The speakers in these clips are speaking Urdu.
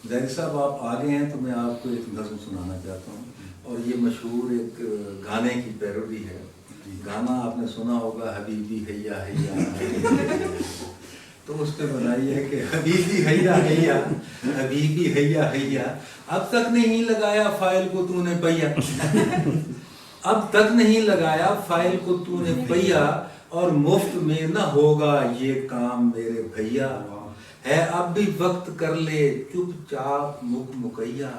ظاہر صاحب آپ آگے ہیں تو میں آپ کو ایک نظم سنانا چاہتا ہوں، اور یہ مشہور ایک گانے کی پیروڈی ہے۔ گانا آپ نے سنا ہوگا، حبیبی حیا حیا، تو اس پہ بنائی ہے کہ حبیبی حیا حیا، حبیبی حیا حیا، اب تک نہیں لگایا فائل کو تو نے پیا، اب تک نہیں لگایا فائل کو تو نے پیا، اور مفت میں نہ ہوگا یہ کام میرے بھیا، ہے اب بھی وقت کر لے چپ چاپ مکیا،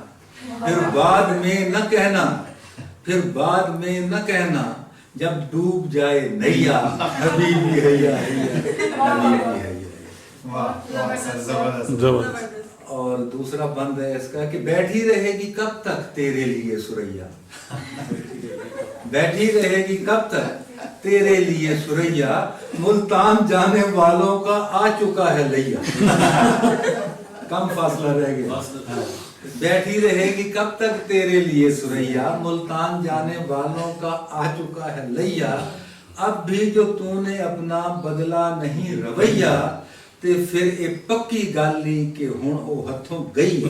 پھر بعد میں نہ کہنا، پھر بعد میں نہ کہنا جب ڈوب جائے نیا، حبیبی حیا حیا، حبیبی حیا۔ زبردست۔ اور دوسرا بند ہے اس کا کہ بیٹھی رہے گی کب تک تیرے لیے سریا، بیٹھی رہے گی کب تک تیرے لیے سریا، ملتان جانے والوں کا آ چکا ہے لیا، کم فاصلہ رہ گیا، بیٹھی رہے گی کب تک تیرے لیے سریا، ملتان جانے والوں کا آ چکا ہے لیا، اب بھی جو تو نے اپنا بدلا نہیں رویہ، تے پھر اے پکی گل نہیں کہ ہن او ہتھوں گئی۔